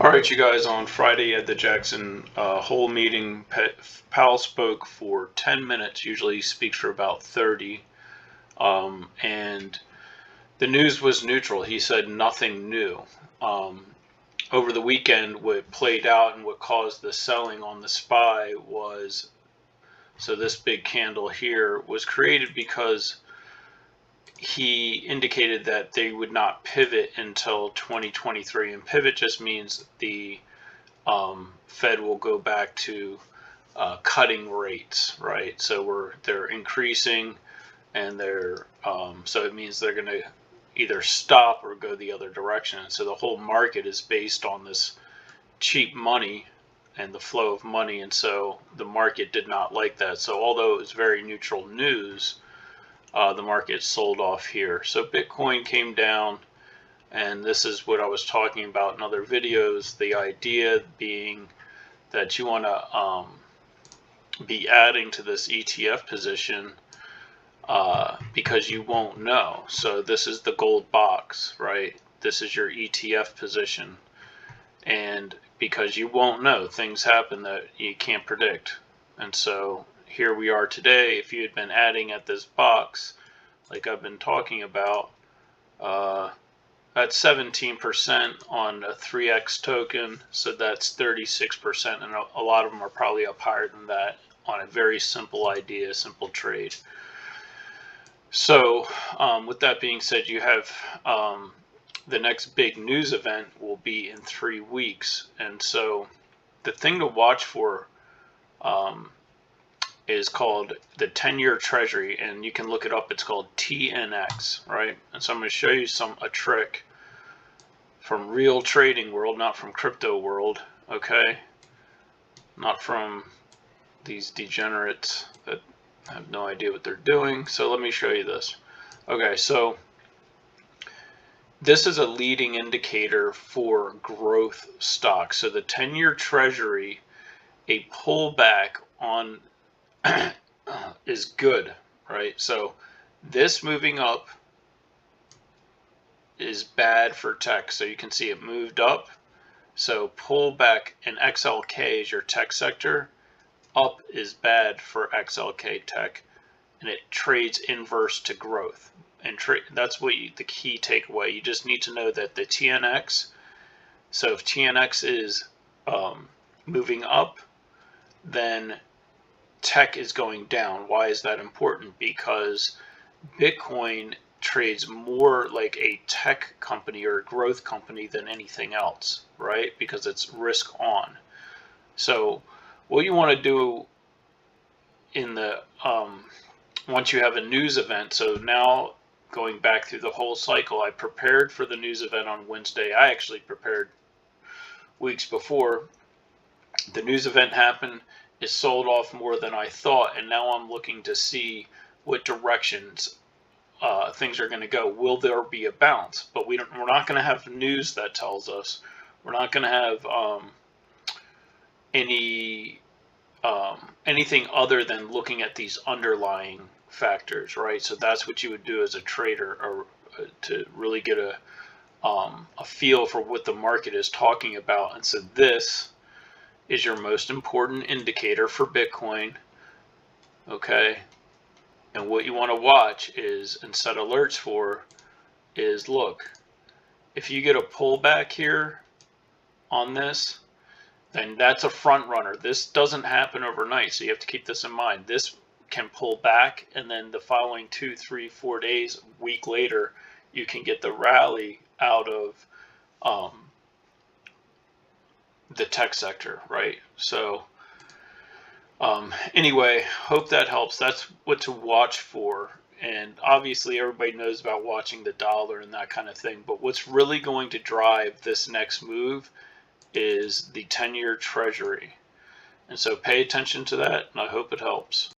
Alright, you guys, on Friday at the Jackson Hole meeting, Powell spoke for 10 minutes. Usually he speaks for about 30. And the news was neutral. He said nothing new. Over the weekend, what played out and what caused the selling on the SPY was, so this big candle here was created because he indicated that they would not pivot until 2023, and pivot just means the Fed will go back to cutting rates, right? So they're increasing, and so it means they're going to either stop or go the other direction. And so the whole market is based on this cheap money and the flow of money, and so the market did not like that. So although it was very neutral news, the market sold off here. So Bitcoin came down, and this is what I was talking about in other videos. The idea being that you want to be adding to this ETF position because you won't know. So this is the gold box, right? This is your ETF position, and because you won't know, things happen that you can't predict. And so here we are today. If you had been adding at this box, like I've been talking about, that's 17% on a 3x token, so that's 36%, and a lot of them are probably up higher than that on a very simple idea, simple trade. So with that being said, you have the next big news event will be in 3 weeks, and so the thing to watch for is called the 10-year treasury, and you can look it up. It's called TNX, right? And so I'm going to show you a trick from real trading world, not from crypto world, okay? Not from these degenerates that have no idea what they're doing. So let me show you this. Okay, so this is a leading indicator for growth stocks. So the 10-year treasury, a pullback on is good, right? So this moving up is bad for tech. So you can see it moved up. So pullback in XLK is your tech sector. Up is bad for XLK tech, and it trades inverse to growth. And that's what the key takeaway. You just need to know that the TNX. So if TNX is moving up, then tech is going down. Why is that important? Because Bitcoin trades more like a tech company or a growth company than anything else, right? Because it's risk on. So what you want to do in the once you have a news event, so now going back through the whole cycle, I prepared for the news event on Wednesday. I actually prepared weeks before. The news event happened. It sold off more than I thought, and now I'm looking to see what directions things are going to go. Will there be a bounce? But we're not going to have news that tells us. We're not going to have anything other than looking at these underlying factors, right? So that's what you would do as a trader, or to really get a feel for what the market is talking about. And so this is your most important indicator for Bitcoin, okay? And what you want to watch is, and set alerts for, is look, if you get a pullback here on this, then that's a front runner. This doesn't happen overnight, so you have to keep this in mind. This can pull back, and then the following 2, 3, 4 days, week later, you can get the rally out of the tech sector, right? So anyway, hope that helps. That's what to watch for. And obviously everybody knows about watching the dollar and that kind of thing, but what's really going to drive this next move is the 10-year treasury. And so pay attention to that, and I hope it helps.